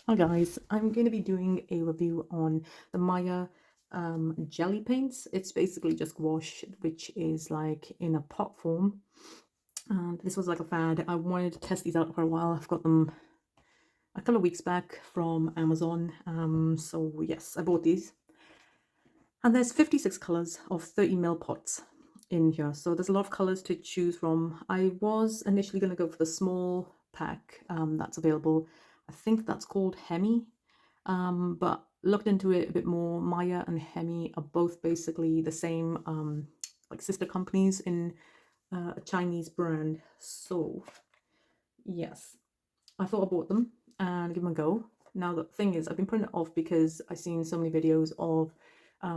Hi guys, I'm going to be doing a review on the Maya jelly paints. It's basically just gouache, which is like in a pot form. And this was like a fad. I wanted to test these out for a while. I've got them a couple of weeks back from Amazon. So yes, I bought these. And there's 56 colors of 30 ml pots in here. So there's a lot of colors to choose from. I was initially going to go for the small pack that's available. I think that's called Hemi. But looked into it a bit more. Miya and himi are both basically the same, like sister companies in a Chinese brand. So yes, I thought I bought them and give them a go. Now the thing is, I've been putting it off because I've seen so many videos of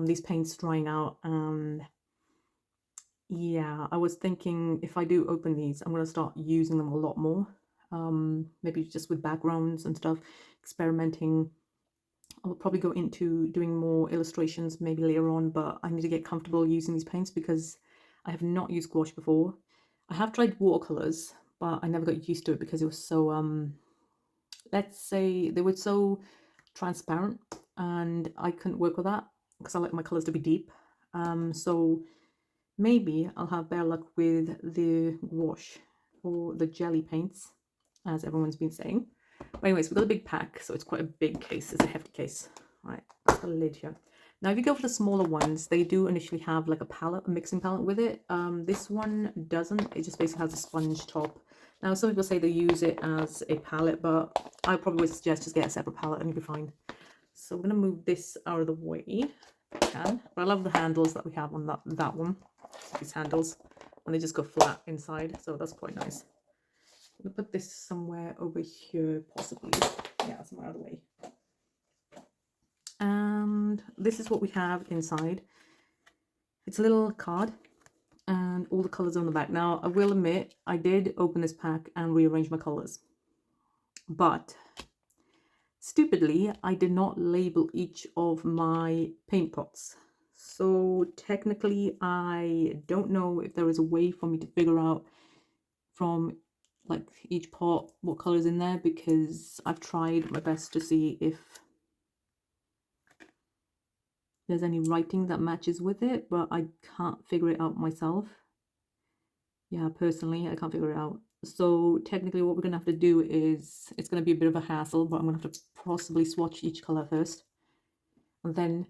these paints drying out, and yeah, I was thinking if I do open these, I'm gonna start using them a lot more. Maybe just with backgrounds and stuff, experimenting. I'll probably go into doing more illustrations maybe later on, but I need to get comfortable using these paints because I have not used gouache before. I have tried watercolors, but I never got used to it because it was so, let's say they were so transparent and I couldn't work with that because I like my colors to be deep. So maybe I'll have better luck with the gouache or the jelly paints, as everyone's been saying. But anyways, we've got a big pack, so it's quite a big case. It's a hefty case. All right, let's got a lid here. Now, if you go for the smaller ones, they do initially have like a palette, a mixing palette with it. This one doesn't. It just basically has a sponge top. Now, some people say they use it as a palette, but I probably would suggest just get a separate palette and you'll be fine. So we're going to move this out of the way if I can. But I love the handles that we have on that one. These handles, and they just go flat inside, so that's quite nice. I'm going to put this somewhere over here, possibly. Yeah, somewhere out of the way. And this is what we have inside. It's a little card and all the colors on the back. Now, I will admit, I did open this pack and rearrange my colors. But stupidly, I did not label each of my paint pots. So technically, I don't know if there is a way for me to figure out from like each pot what colors in there, because I've tried my best to see if there's any writing that matches with it, but I can't figure it out myself. Yeah, personally, I can't figure it out. So technically what we're gonna have to do is, it's gonna be a bit of a hassle, but I'm gonna have to possibly swatch each color first and then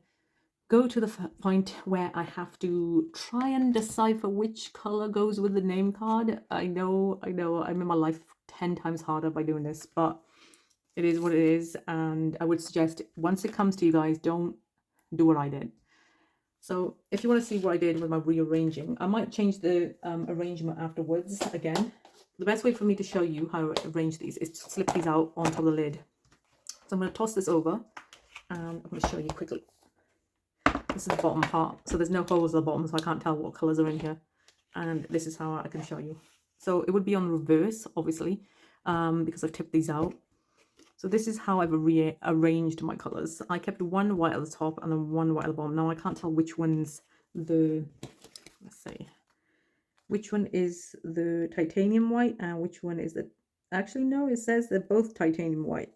go to the point where I have to try and decipher which color goes with the name card. I know, I made my life 10 times harder by doing this, but it is what it is. And I would suggest once it comes to you guys, don't do what I did. So if you want to see what I did with my rearranging, I might change the arrangement afterwards again. The best way for me to show you how I arrange these is to slip these out on top of the lid. So I'm going to toss this over and I'm going to show you quickly. This is the bottom part, so there's no holes at the bottom, so I can't tell what colors are in here. And this is how I can show you. So it would be on reverse, obviously, because I've tipped these out. So this is how I've rearranged my colors. I kept one white at the top and then one white at the bottom. Now I can't tell which one's the, let's see, which one is the titanium white and which one is the, actually no, it says they're both titanium white.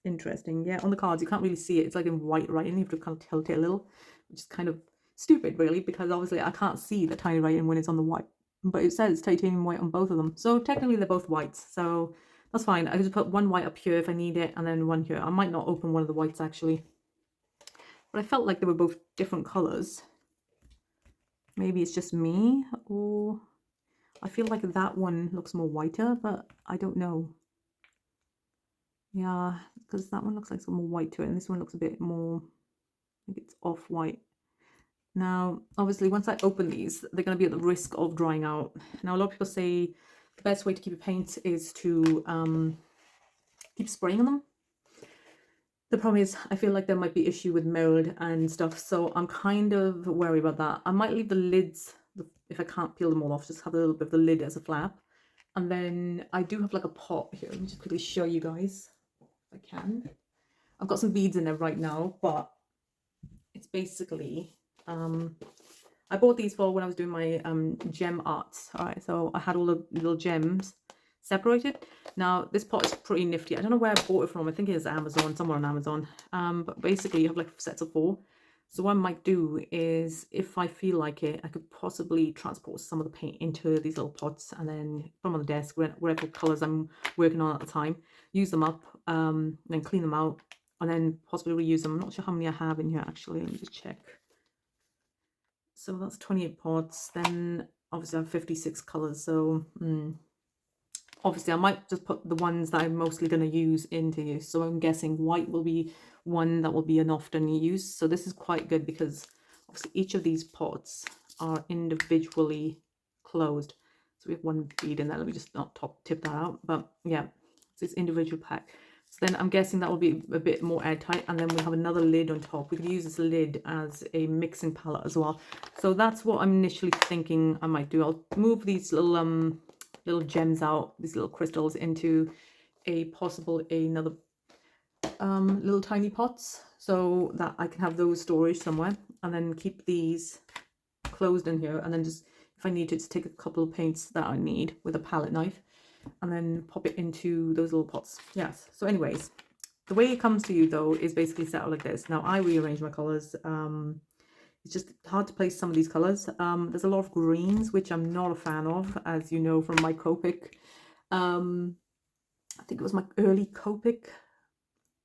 Interesting. Yeah, on the cards you can't really see it. It's like in white writing. You have to kind of tilt it a little, which is kind of stupid really, because obviously I can't see the tiny writing when it's on the white, but it says titanium white on both of them, so technically they're both whites, so that's fine. I can just put one white up here if I need it and then one here. I might not open one of the whites actually, but I felt like they were both different colors. Maybe it's just me, or I feel like that one looks more whiter, but I don't know. Yeah, because that one looks like some more white to it, and this one looks a bit more, I think it's off-white. Now, obviously, once I open these, they're going to be at the risk of drying out. Now, a lot of people say the best way to keep a paint is to keep spraying them. The problem is, I feel like there might be issue with mold and stuff, so I'm kind of wary about that. I might leave the lids, if I can't peel them all off, just have a little bit of the lid as a flap. And then I do have like a pot here. Let me just quickly show you guys if I can. I've got some beads in there right now, but it's basically, I bought these for when I was doing my gem arts. All right, so I had all the little gems. separated. Now this pot is pretty nifty. I don't know where I bought it from. I think it's Amazon, somewhere on Amazon. But basically you have like sets of 4. So what I might do is, if I feel like it, I could possibly transport some of the paint into these little pots and then put them on the desk, whatever colours I'm working on at the time, use them up, then clean them out, and then possibly reuse them. I'm not sure how many I have in here actually. Let me just check. So that's 28 pots. Then obviously I have 56 colours. So obviously I might just put the ones that I'm mostly going to use into use. So I'm guessing white will be one that will be an often used. So this is quite good because obviously each of these pots are individually closed. So we have one bead in there. Let me just not tip that out. But yeah, it's this individual pack. So then I'm guessing that will be a bit more airtight, and then we have another lid on top. We could use this lid as a mixing palette as well. So that's what I'm initially thinking I might do. I'll move these little gems out, these little crystals, into another little tiny pots, so that I can have those storage somewhere, and then keep these closed in here, and then just, if I need to, just take a couple of paints that I need with a palette knife and then pop it into those little pots. Yes. So anyways, the way it comes to you though is basically set out like this. Now I rearrange my colors. It's just hard to place some of these colors. There's a lot of greens, which I'm not a fan of, as you know from my Copic. I think it was my early Copic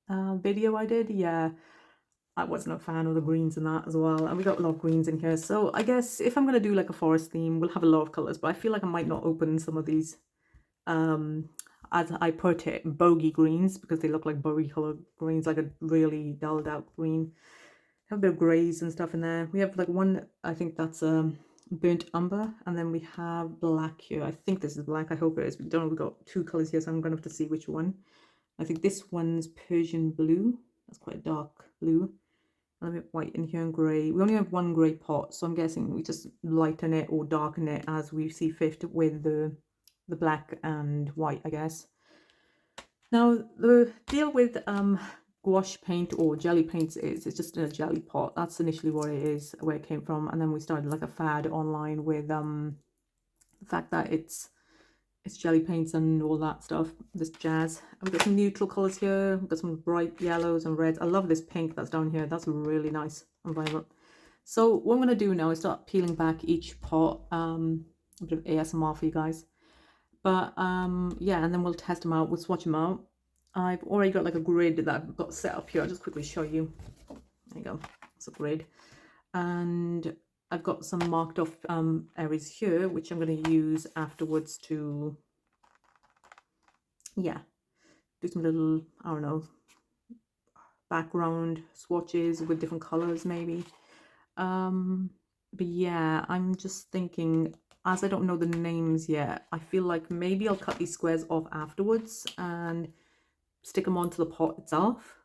video I did. Yeah, I wasn't a fan of the greens in that as well. And we got a lot of greens in here. So I guess if I'm going to do like a forest theme, we'll have a lot of colors. But I feel like I might not open some of these, as I put it, bogey greens, because they look like bogey colored greens, like a really dulled out green. Have a bit of grays and stuff in there. We have like one, I think that's burnt umber, and then we have black here. I think this is black. I hope it is. We don't know. We've got 2 colors here, so I'm gonna have to see which one. I think this one's Persian blue. That's quite a dark blue. And we have white in here and grey. We only have 1 grey pot, so I'm guessing we just lighten it or darken it as we see fit with the black and white, I guess. Now the deal with gouache paint or jelly paints is it's just in a jelly pot. That's initially what it is, where it came from, and then we started like a fad online with the fact that it's jelly paints and all that stuff, this jazz. We've got some neutral colors here. We've got some bright yellows and reds. I love this pink that's down here. That's really nice and vibrant. So what I'm going to do now is start peeling back each pot. A bit of ASMR for you guys. But yeah, and then we'll test them out. We'll swatch them out. I've already got like a grid that I've got set up here. I'll just quickly show you. There you go. It's a grid. And I've got some marked off areas here, which I'm going to use afterwards to, yeah, do some little, I don't know, background swatches with different colors maybe. But yeah, I'm just thinking, as I don't know the names yet, I feel like maybe I'll cut these squares off afterwards and stick them onto the pot itself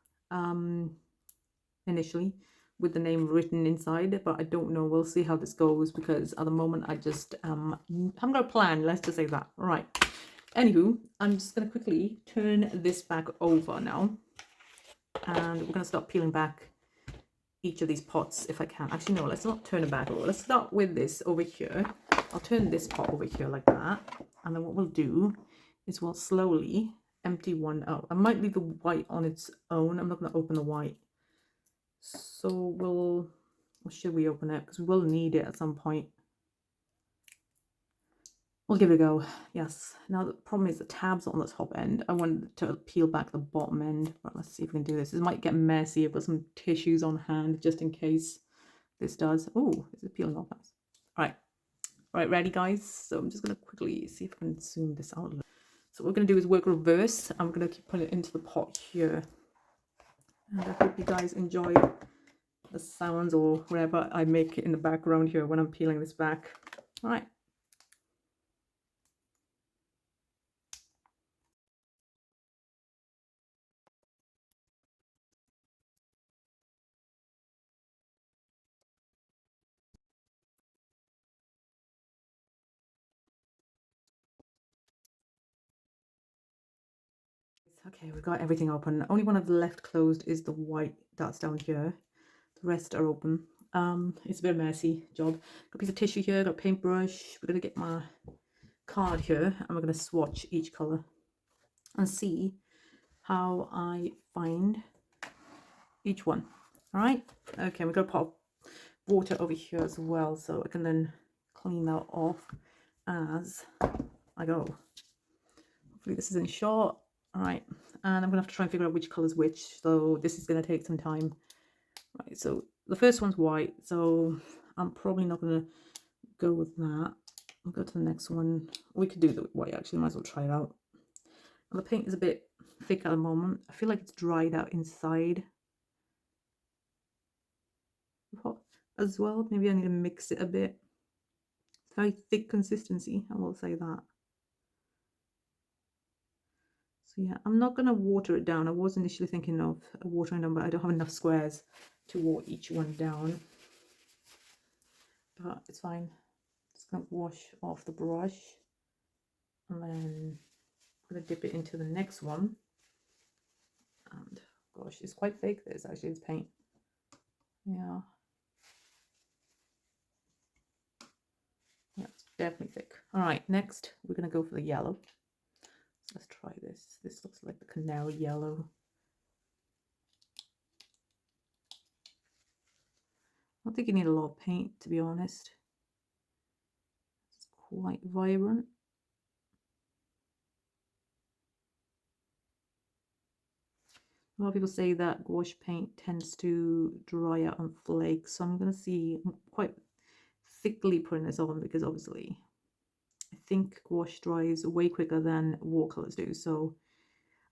initially with the name written inside, but I don't know. We'll see how this goes, because at the moment I just haven't got a plan, let's just say that. All right, anywho, I'm just going to quickly turn this back over now, and we're going to start peeling back each of these pots if I can. Actually, no, let's not turn it back over. Let's start with this over here. I'll turn this pot over here like that, and then what we'll do is we'll slowly empty one out. I might leave the white on its own. I'm not going to open the white. So we'll, or should we open it? Because we will need it at some point. We'll give it a go. Yes. Now the problem is the tabs on the top end. I wanted to peel back the bottom end, but let's see if we can do this. This might get messy. I've got some tissues on hand just in case this does. Oh, is it peeling off? Nice. All right. All right, ready guys? So I'm just going to quickly see if I can zoom this out a little. So what we're going to do is work reverse. I'm going to keep putting it into the pot here. And I hope you guys enjoy the sounds or whatever I make in the background here when I'm peeling this back. All right. Okay, we've got everything open. Only one I've left closed is the white that's down here. The rest are open. It's a bit messy job. Got a piece of tissue here, got a paintbrush. We're gonna get my card here, and we're going to swatch each color and see how I find each one. All right. Okay, we're going to pop water over here as well, so I can then clean that off as I go. Hopefully this isn't short. All right, and I'm gonna have to try and figure out which color's which, so this is gonna take some time. Right, so the first one's white, so I'm probably not gonna go with that. I'll go to the next one. We could do the white actually, might as well try it out. And the paint is a bit thick at the moment. I feel like it's dried out inside as well. Maybe I need to mix it a bit. It's very thick consistency, I will say that. So yeah, I'm not going to water it down. I was initially thinking of watering down, but I don't have enough squares to water each one down. But it's fine. Just going to wash off the brush. And then I'm going to dip it into the next one. And gosh, it's quite thick. This actually is paint. Yeah. Yeah, it's definitely thick. All right, next we're going to go for the yellow. So let's try this. This looks like the canary yellow. I don't think you need a lot of paint, to be honest. It's quite vibrant. A lot of people say that gouache paint tends to dry out and flake, so I'm going to see, I'm quite thickly putting this on because obviously I think gouache dries way quicker than watercolors do. So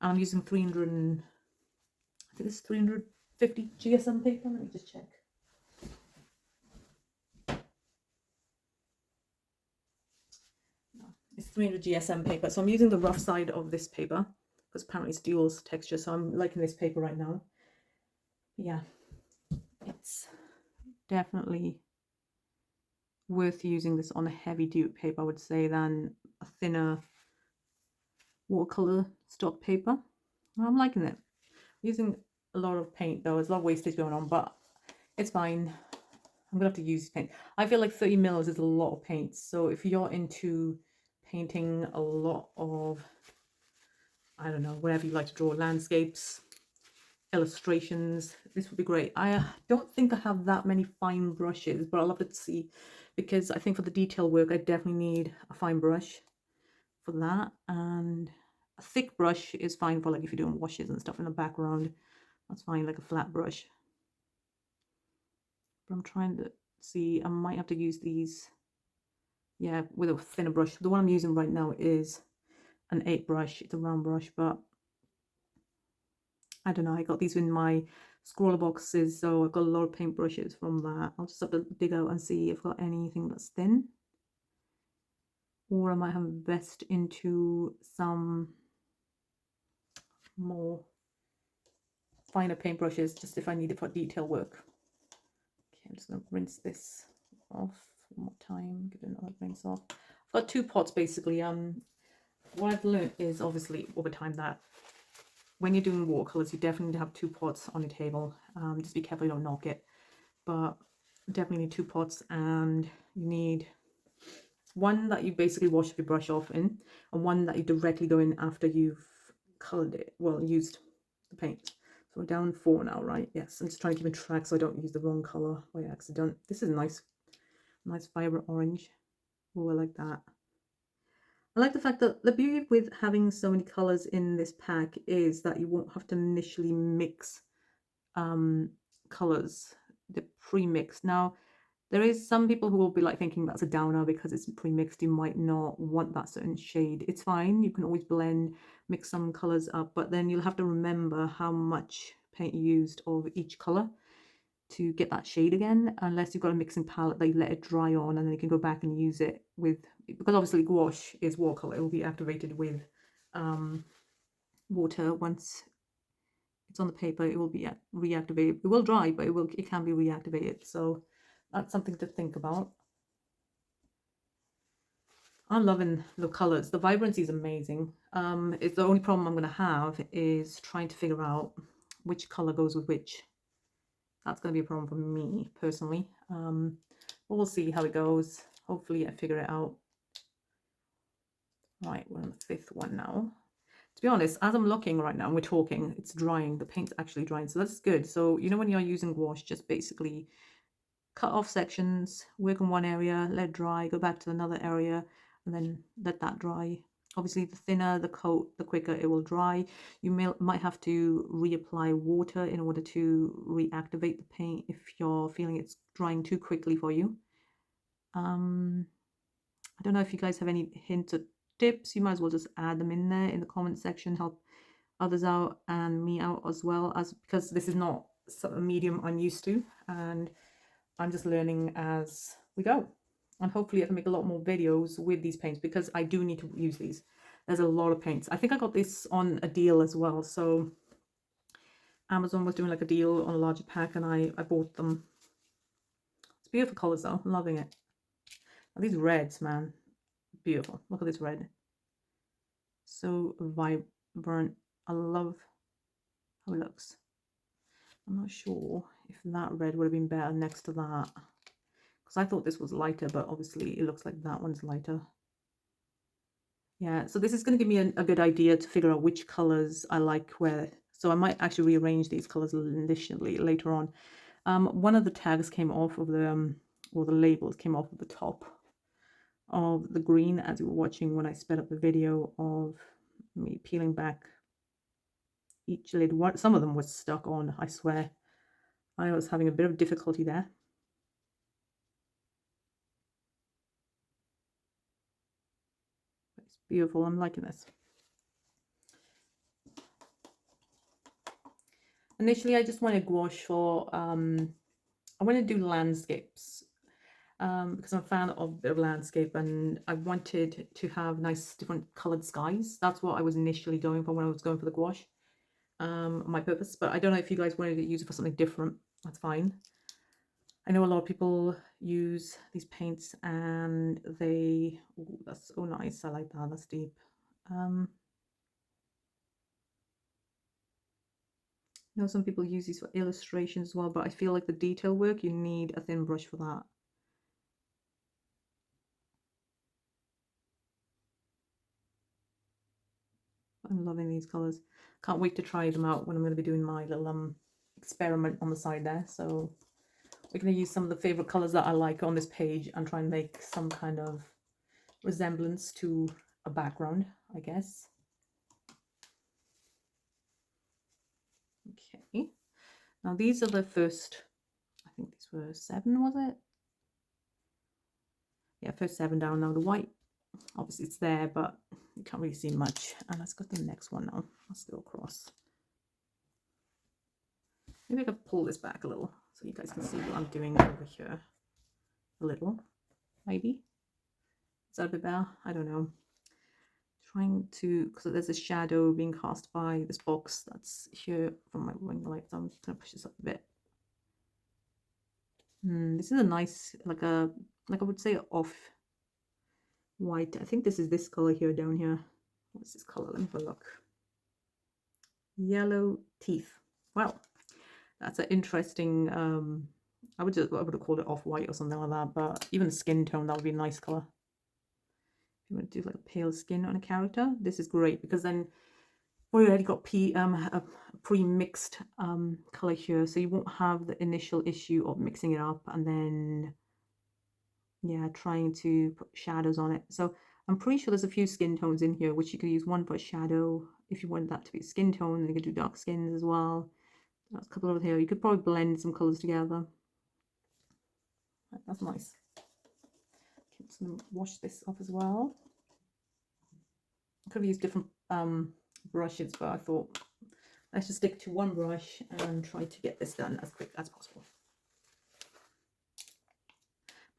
I'm using 300, I think it's 350 GSM paper. Let me just check. No, it's 300 GSM paper. So I'm using the rough side of this paper because apparently it's dual texture. So I'm liking this paper right now. Yeah, it's definitely worth using this on a heavy dupe paper, I would say, than a thinner watercolor stock paper. I'm liking it. I'm using a lot of paint though. There's a lot of wastage going on, but it's fine. I'm gonna have to use paint. I feel like 30 mils is a lot of paint. So if you're into painting a lot of, I don't know, whatever you like to draw, landscapes, illustrations, this would be great. I don't think I have that many fine brushes, but I'll love to see, because I think for the detail work I definitely need a fine brush for that, and a thick brush is fine for like if you're doing washes and stuff in the background. That's fine, like a flat brush. But I'm trying to see, I might have to use these, yeah, with a thinner brush. The one I'm using right now is an 8 brush. It's a round brush, but I don't know, I got these in my scroller boxes, so I've got a lot of paint brushes from that. I'll just have to dig out and see if I've got anything that's thin, or I might have to invest into some more finer paint brushes just if I need it for detail work. Okay, I'm just going to rinse this off one more time, give it another rinse off. I've got 2 pots basically. What I've learned is obviously over time that when you're doing watercolors, you definitely need to have 2 pots on your table. Just be careful you don't knock it, but definitely need 2 pots, and you need one that you basically wash your brush off in, and one that you directly go in after you've colored it, well, used the paint. So we're down 4 now, right? Yes, I'm just trying to keep in track so I don't use the wrong color by accident. This is a nice vibrant orange. Oh, I like that. I like the fact that the beauty with having so many colors in this pack is that you won't have to initially mix colors, the pre-mixed. Now, there is some people who will be like thinking that's a downer because it's pre-mixed. You might not want that certain shade. It's fine. You can always blend, mix some colors up, but then you'll have to remember how much paint you used of each color to get that shade again, unless you've got a mixing palette that you let it dry on and then you can go back and use it with, because obviously gouache is watercolor, it will be activated with water. Once it's on the paper, it will be reactivated. It will dry, but it can be reactivated. So that's something to think about. I'm loving the colors. The vibrancy is amazing. It's the only problem I'm going to have is trying to figure out which color goes with which. That's going to be a problem for me personally. But we'll see how it goes. Hopefully I figure it out. Right, we're on the fifth one now. To be honest, as I'm looking right now and we're talking, it's drying. The paint's actually drying, so that's good. So, you know, when you're using gouache, just basically cut off sections, work on one area, let it dry, go back to another area, and then let that dry. Obviously, the thinner the coat, the quicker it will dry. You might have to reapply water in order to reactivate the paint if you're feeling it's drying too quickly for you. I don't know if you guys have any hints or tips. You might as well just add them in there in the comment section, help others out and me out as well, as because this is not a medium I'm used to and I'm just learning as we go. And hopefully I can make a lot more videos with these paints because I do need to use these. There's a lot of paints. I think I got this on a deal as well. So Amazon was doing like a deal on a larger pack and I bought them. It's beautiful colors though. I'm loving it. Oh, these reds, man. Beautiful. Look at this red. So vibrant. I love how it looks. I'm not sure if that red would have been better next to that, because I thought this was lighter, but obviously it looks like that one's lighter. Yeah, so this is going to give me a good idea to figure out which colors I like where. So I might actually rearrange these colors initially later on. One of the tags came off of the, or the labels came off of the top of the green as you were watching when I sped up the video of me peeling back each lid. Some of them were stuck on, I swear. I was having a bit of difficulty there. It's beautiful. I'm liking this. Initially, I just wanted gouache for, I want to do landscapes because I'm a fan of a bit of landscape and I wanted to have nice different colored skies. That's what I was initially going for when I was going for the gouache, my purpose. But I don't know if you guys wanted to use it for something different. That's fine. I know a lot of people use these paints and they, ooh, that's so nice. I like that. That's deep. I know some people use these for illustrations as well, but I feel like the detail work, you need a thin brush for that. I'm loving these colors. Can't wait to try them out when I'm going to be doing my little experiment on the side there. So we're going to use some of the favorite colors that I like on this page and try and make some kind of resemblance to a background, I guess. Okay. Now these are the first, I think these were 7, was it? Yeah, first 7 down. Now the white, obviously it's there, but you can't really see much. And let's go to the next one now. Let's go across. Maybe I could pull this back a little so you guys can see what I'm doing over here. A little, maybe. Is that a bit better? I don't know. Trying to, because there's a shadow being cast by this box that's here from my ring light. So I'm just going to push this up a bit. This is a nice, like I would say off white. I think this is this color here down here. What's this color? Let me have a look. Yellow teeth. Wow, that's an interesting. I would have called it off white or something like that. But even skin tone, that would be a nice color. If you want to do like a pale skin on a character, this is great because then we already got a pre-mixed color here, so you won't have the initial issue of mixing it up and then trying to put shadows on it. So I'm pretty sure there's a few skin tones in here which you could use. One for a shadow if you want that to be a skin tone, and you could do dark skins as well. That's a couple over here. You could probably blend some colors together. That's nice. Okay, I'm just gonna wash this off as well. I could have used different brushes, but I thought let's just stick to one brush and try to get this done as quick as possible.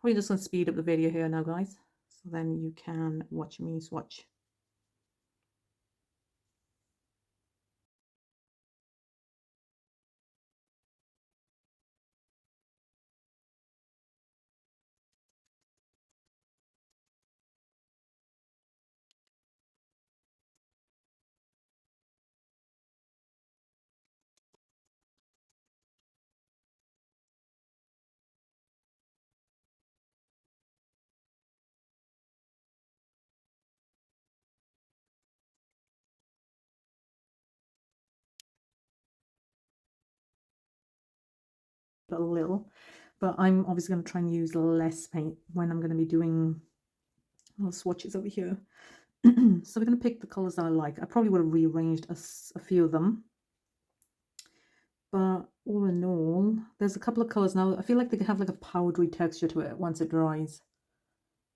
Probably just going to speed up the video here now, guys, so then you can watch me swatch. a little, but I'm obviously going to try and use less paint when I'm going to be doing little swatches over here. So we're going to pick the colors that I like. I probably would have rearranged a few of them, but all in all, there's a couple of colors now. I feel like they have like a powdery texture to it once it dries.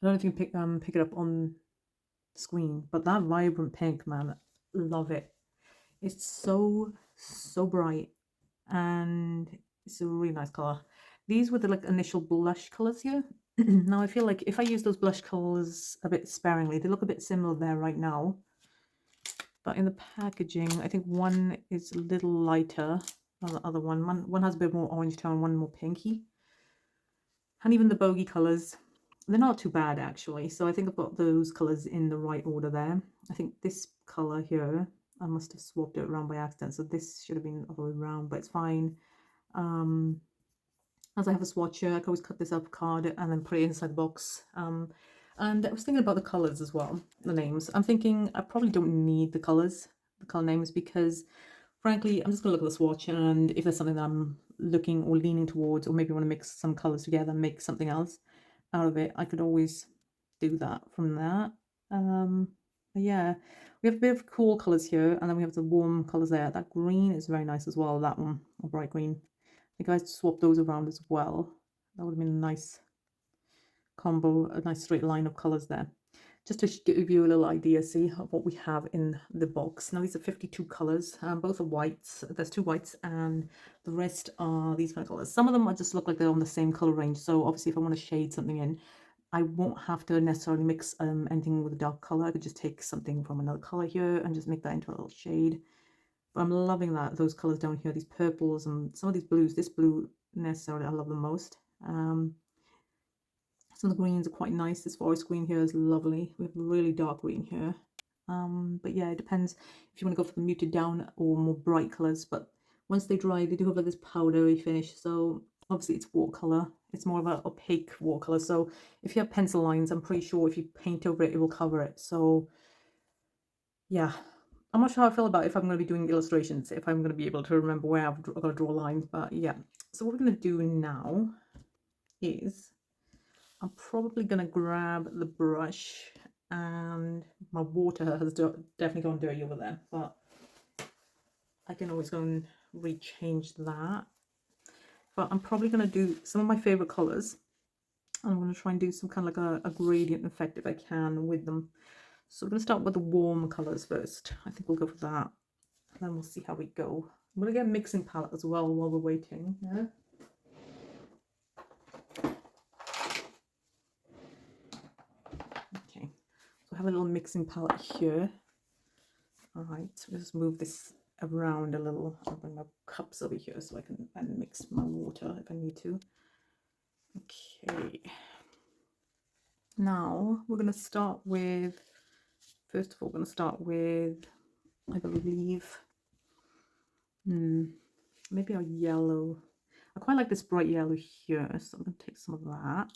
I don't know if you can pick it up on the screen, but that vibrant pink, man, love it. It's so bright, and it's a really nice color. These were the like initial blush colors here. Now I feel like if I use those blush colors a bit sparingly, they look a bit similar there right now. But in the packaging, I think one is a little lighter than the other one. One has a bit more orange tone, one more pinky. And even the bogey colors, they're not too bad actually. So I think I've got those colors in the right order there. I think this color here, I must have swapped it around by accident. So this should have been the other way around, but it's fine. As I have a swatcher, I can always cut this up card and then put it inside the box. And I was thinking about the colors as well, the names. I'm thinking I probably don't need the color names, because frankly, I'm just gonna look at the swatch, and if there's something that I'm looking or leaning towards, or maybe I want to mix some colors together and make something else out of it, I could always do that from that. But yeah, we have a bit of cool colors here, and then we have the warm colors there. That green is very nice as well, that one, a bright green. I think I swapped those around as well. That would have been a nice combo, a nice straight line of colors there. Just to give you a little idea, see of what we have in the box. Now these are 52 colors, both are whites. There's 2 whites and the rest are these kind of colors. Some of them just look like they're on the same color range. So obviously if I want to shade something in, I won't have to necessarily mix anything with a dark color. I could just take something from another color here and just make that into a little shade. But I'm loving those colors down here, these purples and some of these blues. This blue necessarily I love the most. Some of the greens are quite nice. This forest green here is lovely. We have really dark green here. But yeah, it depends if you want to go for the muted down or more bright colors. But once they dry, they do have like this powdery finish. So obviously it's watercolor. It's more of an opaque watercolor. So if you have pencil lines, I'm pretty sure if you paint over it, it will cover it. So yeah, I'm not sure how I feel about if I'm going to be doing illustrations, if I'm going to be able to remember where I've got to draw lines. But yeah, so what we're going to do now is I'm probably going to grab the brush, and my water has definitely gone dirty over there, but I can always go and rechange that. But I'm probably going to do some of my favorite colors. I'm going to try and do some kind of like a gradient effect if I can with them. So we're going to start with the warm colors first. I think we'll go for that, and then we'll see how we go. I'm going to get a mixing palette as well while we're waiting. Yeah. Okay, so I have a little mixing palette here. All right, so let's move this around a little. I'll bring my cups over here so I can mix my water if I need to. Okay, now we're going to start with, first of all, we're going to start with, I believe, maybe a yellow. I quite like this bright yellow here, so I'm going to take some of that.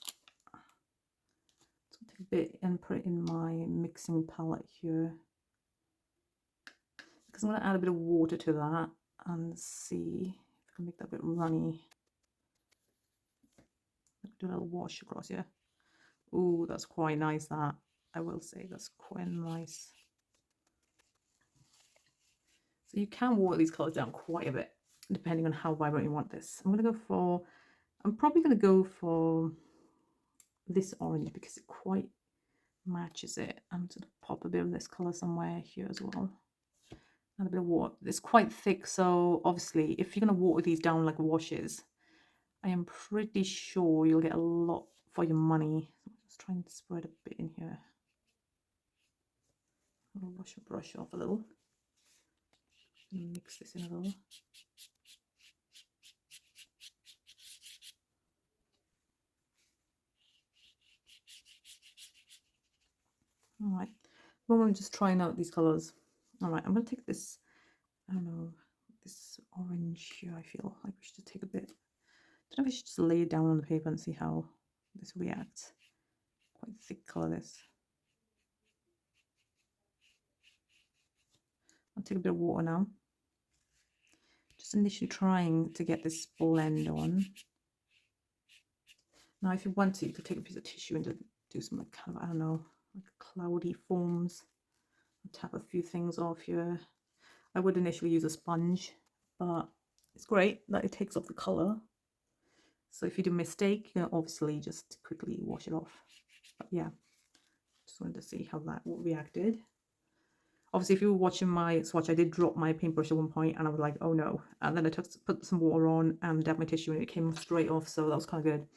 So I'll take a bit and put it in my mixing palette here, because I'm going to add a bit of water to that and see if I can make that a bit runny. Do a little wash across here. Oh, that's quite nice, that. I will say that's quite nice. So you can water these colors down quite a bit, depending on how vibrant you want this. I'm probably going to go for this orange because it quite matches it. I'm going to pop a bit of this color somewhere here as well. And a bit of water. It's quite thick, so obviously if you're going to water these down like washes, I am pretty sure you'll get a lot for your money. So I'm just trying to spread a bit in here. I'll wash the brush off a little. Mix this in a little. All right. Well, I'm just trying out these colors. All right, I'm going to take this, I don't know, this orange here. I feel like we should just take a bit. I don't know if I should just lay it down on the paper and see how this reacts. Quite thick color, this. I'll take a bit of water now. just initially trying to get this blend on. Now, if you want to, you could take a piece of tissue and do some like kind of, I don't know, like cloudy forms. Tap a few things off here. I would initially use a sponge, but it's great that it takes off the color. So if you do a mistake, you know, obviously just quickly wash it off. But yeah, just wanted to see how that reacted. Obviously, if you were watching my swatch, I did drop my paintbrush at one point and I was like, oh no. And then I put some water on and dabbed my tissue and it came straight off. So that was kind of good.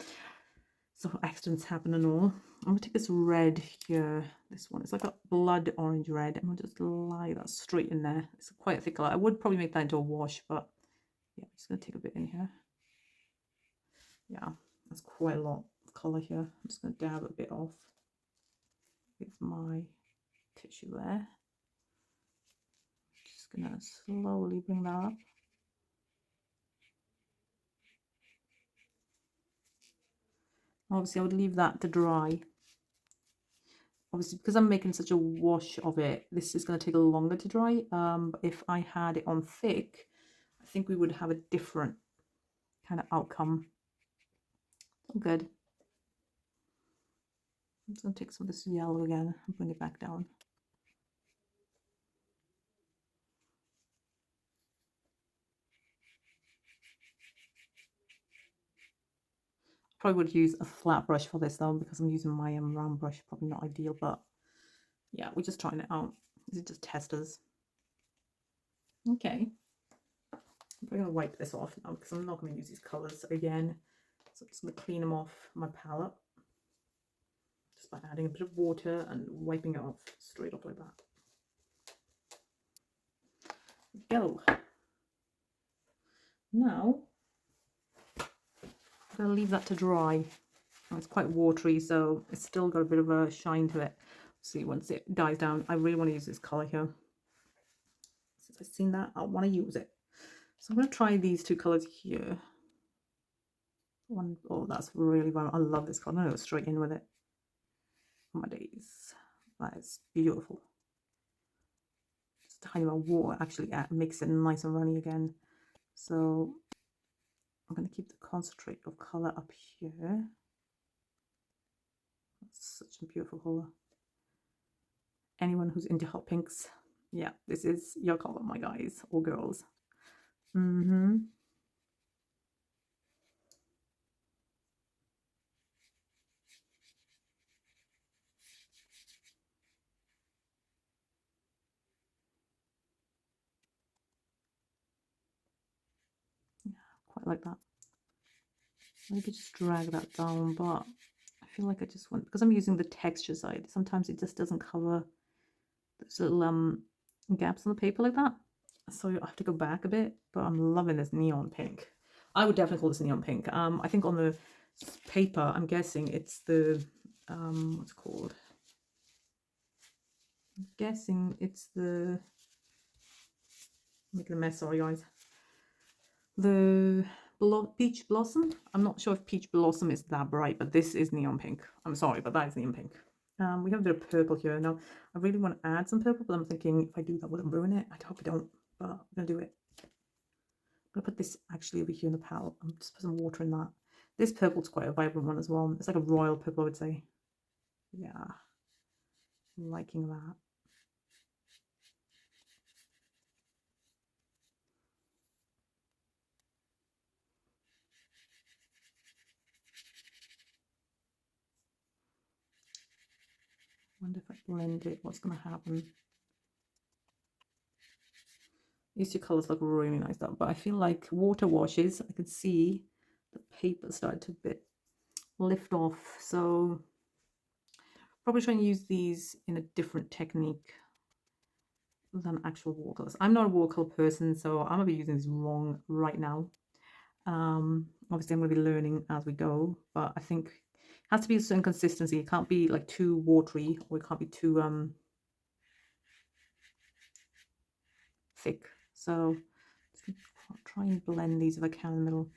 So accidents happen and all. I'm gonna take this red here, this one. It's like a blood orange red. I'm gonna just lie that straight in there. It's quite a thick color. I would probably make that into a wash, but yeah, I'm just gonna take a bit in here. Yeah, that's quite a lot of color here. I'm just gonna dab a bit off with my tissue there. Just gonna slowly bring that up. Obviously, I would leave that to dry. Obviously, because I'm making such a wash of it, this is going to take longer to dry. But if I had it on thick, I think we would have a different kind of outcome. Good. I'm just going to take some of this yellow again and bring it back down. Probably would use a flat brush for this though, because I'm using my round brush. Probably not ideal, but yeah, we're just trying it out. These are just testers. Okay. I'm going to wipe this off now because I'm not going to use these colors again. So I'm just going to clean them off my palette just by adding a bit of water and wiping it off straight up like that. Go. Now I'm going to leave that to dry. It's quite watery, so it's still got a bit of a shine to it. See, once it dies down, I really want to use this color here. Since I've seen that, I want to use it. So I'm going to try these two colors here. One, oh, that's really warm. I love this color. I'm going to go straight in with it. Oh my days, that is beautiful. Just a tiny bit of water actually makes it nice and runny again. So I'm going to keep the concentrate of color up here. That's such a beautiful color. Anyone who's into hot pinks, yeah, this is your color, my guys or girls. Yeah, quite like that. Maybe just drag that down, but I feel like I just want, because I'm using the texture side, sometimes it just doesn't cover those little gaps on the paper like that. So I have to go back a bit, but I'm loving this neon pink. I would definitely call this neon pink. I think on the paper, I'm guessing it's the, what's it called? I'm guessing it's the, making a mess, sorry guys. The peach blossom. I'm not sure if peach blossom is that bright, but this is neon pink. I'm sorry, but that is neon pink. We have a bit of purple here. Now, I really want to add some purple, but I'm thinking if I do that, will it ruin it? I hope I don't, but I'm going to do it. I'm going to put this actually over here in the palette. I'm just put some water in that. This purple's quite a vibrant one as well. It's like a royal purple, I would say. Yeah, I'm liking that. I wonder if I blend it, what's going to happen. These two colors look really nice though, but I feel like water washes, I can see the paper started to lift off, so probably try and use these in a different technique than actual watercolors. I'm not a watercolor person, so I'm gonna be using these wrong right now. Obviously I'm gonna be learning as we go, but I think it has to be a certain consistency. It can't be like too watery, or it can't be too thick. So try and blend these if I can in the middle.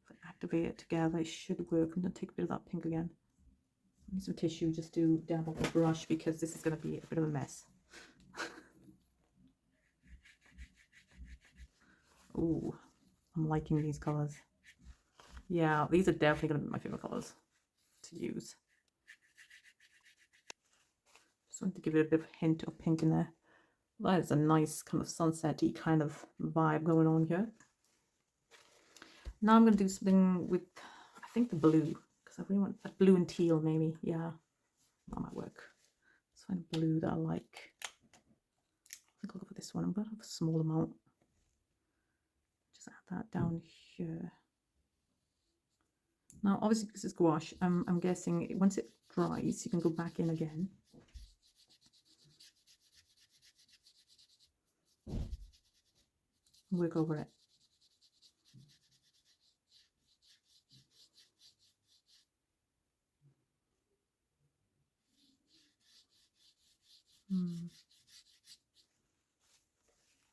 If I activate it together, it should work. I'm gonna take a bit of that pink again. Need some tissue just to dab off the brush because this is going to be a bit of a mess. Ooh, I'm liking these colors. Yeah, these are definitely going to be my favorite colors to use. Just wanted to give it a bit of a hint of pink in there. That is a nice kind of sunset-y kind of vibe going on here. Now I'm going to do something with, I think, the blue, because I really want that blue and teal maybe. Yeah, that might work. Let's find a blue that I like. I think I'll go for this one. I'm going to have a small amount. Just add that down here. Now, obviously, because it's gouache, I'm guessing once it dries, you can go back in again. Work over it.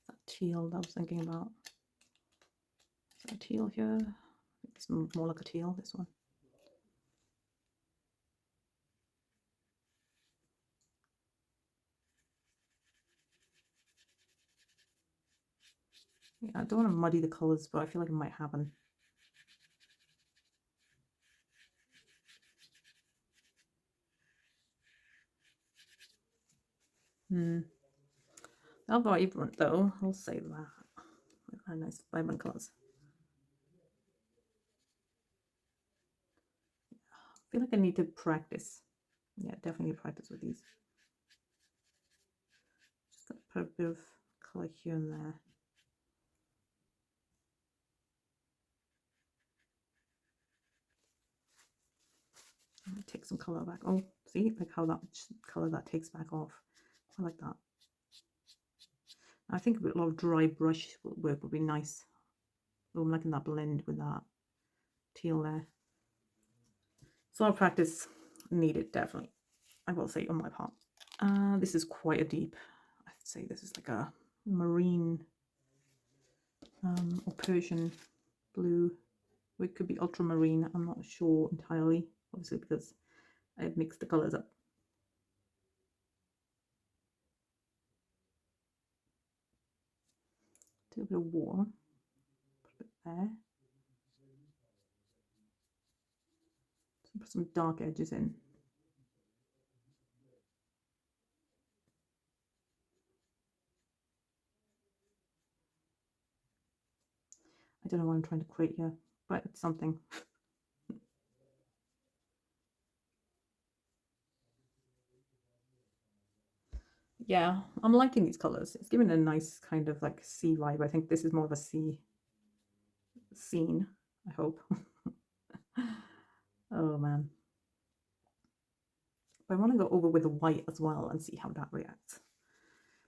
That teal that I was thinking about. Is that a teal here? It's more like a teal, this one. Yeah, I don't want to muddy the colours, but I feel like it might happen. They're vibrant though, I'll say that. Very nice vibrant colours. I feel like I need to practice. Yeah, definitely practice with these. Just gotta put a bit of colour here and there. I'm gonna take some colour back. Oh, see, like how that colour that takes back off. I like that. I think a lot of dry brush work would be nice. Oh, I'm liking that blend with that teal there. So I'll practice needed, definitely. I will say on my part. This is quite a deep, I'd say this is like a marine or Persian blue. Or it could be ultramarine, I'm not sure entirely, obviously because I've mixed the colours up. Do a bit of warm, put it there. So put some dark edges in. I don't know what I'm trying to create here, but it's something. Yeah, I'm liking these colours. It's giving a nice kind of like sea vibe. I think this is more of a sea scene, I hope. Oh man. But I want to go over with the white as well and see how that reacts.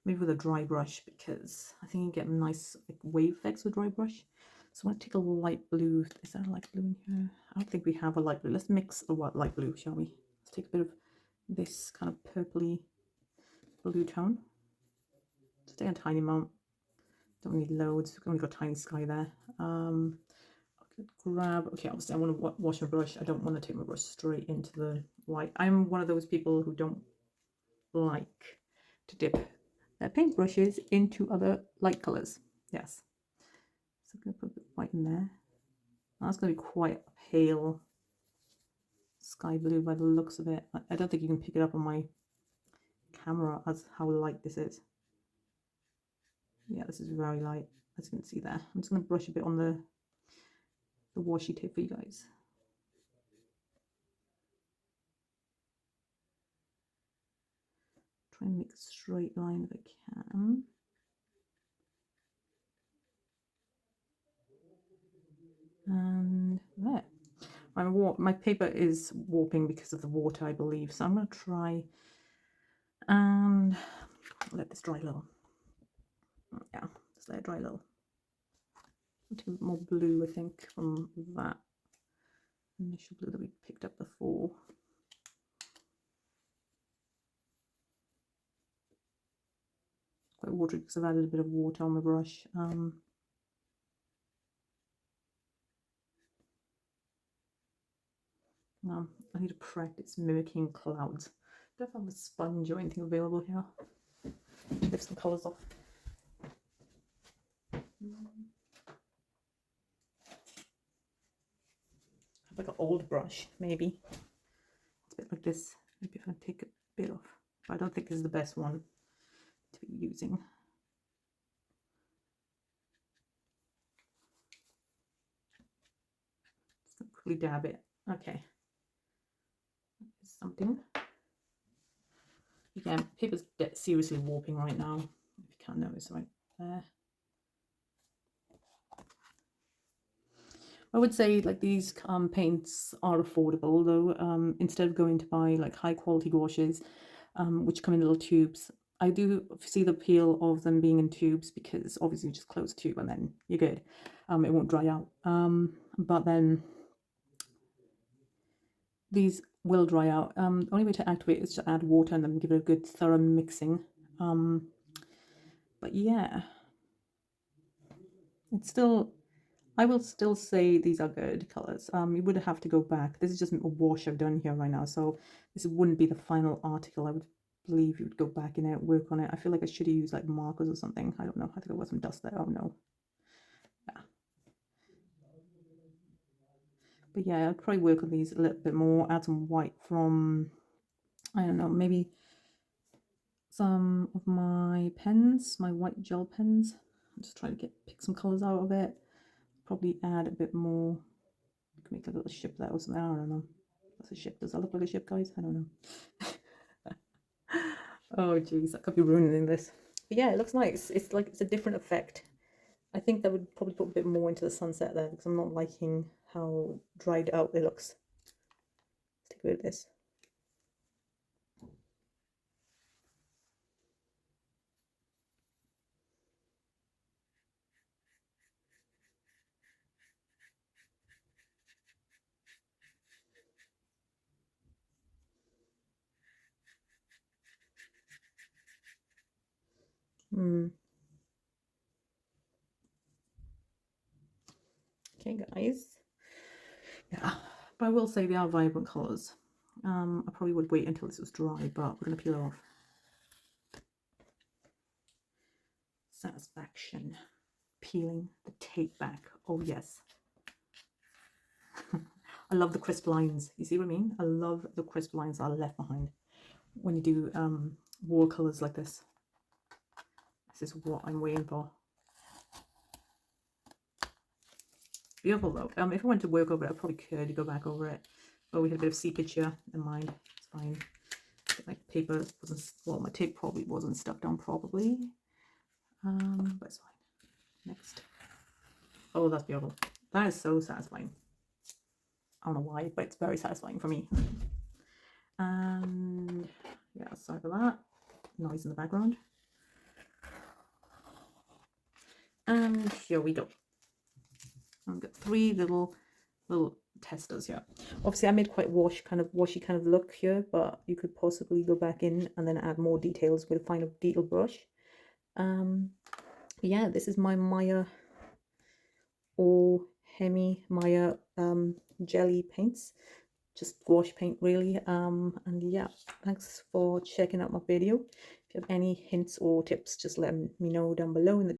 Maybe with a dry brush, because I think you get nice like wave effects with dry brush. So I'm going to take a light blue. Is there a light blue in here? I don't think we have a light blue. Let's mix a light blue, shall we? Let's take a bit of this kind of purpley blue tone. Just take a tiny amount. Don't need loads. We've only got a tiny sky there. I could grab. Okay, obviously I want to wash my brush. I don't want to take my brush straight into the white. I'm one of those people who don't like to dip their paint brushes into other light colors. Yes. So I'm going to put a bit of white in there. That's going to be quite a pale sky blue by the looks of it. I don't think you can pick it up on my camera as how light this is. Yeah, this is very light, as you can see there. I'm just going to brush a bit on the washi tape for you guys. Try and make a straight line if I can. And there. My paper is warping because of the water, I believe. So I'm going to try and let this dry a little. Yeah, just let it dry a little. A bit more blue, I think, from that initial blue that we picked up before. Quite watery because I've added a bit of water on my brush. I need to practice mimicking clouds. Don't have a sponge or anything available here to lift some colours off. like an old brush, maybe. It's a bit like this. Maybe if I take a bit off. But I don't think this is the best one to be using. Just gonna quickly dab it. Okay. Something. Again, paper's seriously warping right now. If you can't notice right there. I would say like these paints are affordable though. Instead of going to buy like high quality gouaches, which come in little tubes, I do see the appeal of them being in tubes because obviously you just close the tube and then you're good. It won't dry out. But then these will dry out. The only way to activate is to add water and then give it a good thorough mixing. But yeah, it's still, I will still say these are good colors. You would have to go back. This is just a wash I've done here right now, so this wouldn't be the final article. I would believe you would go back in it, work on it. I feel like I should have used like markers or something. I don't know. I think there was some dust there. Oh no. Yeah. But yeah, I'd probably work on these a little bit more. Add some white from, I don't know, maybe some of my pens, my white gel pens. I'm just trying to pick some colors out of it. Probably add a bit more. Make a little ship there or something. I don't know. That's a ship. Does that look like a ship, guys? I don't know. Oh geez, I could be ruining this. But yeah, it looks nice. It's like it's a different effect. I think that would probably put a bit more into the sunset there because I'm not liking how dried out it looks. Let's take a bit of this. Okay, guys. Yeah, but I will say they are vibrant colours. I probably would wait until this was dry, but we're going to peel it off. Satisfaction. Peeling the tape back. Oh, yes. I love the crisp lines. You see what I mean? I love the crisp lines that are left behind when you do watercolors like this. This is what I'm waiting for. Beautiful though. If I went to work over it, I probably could go back over it. But we had a bit of seepage here in mind. It's fine. My paper wasn't, well, my tape probably wasn't stuck down properly. But it's fine. Next. Oh, that's beautiful. That is so satisfying. I don't know why, but it's very satisfying for me. And yeah, sorry for that noise in the background. And here we go. I've got 3 little testers here. Obviously I made quite washy kind of look here, but you could possibly go back in and then add more details with a finer detail brush. Yeah, this is my Miya or himi Miya jelly paints, just gouache paint really. And yeah, thanks for checking out my video. If you have any hints or tips, just let me know down below in the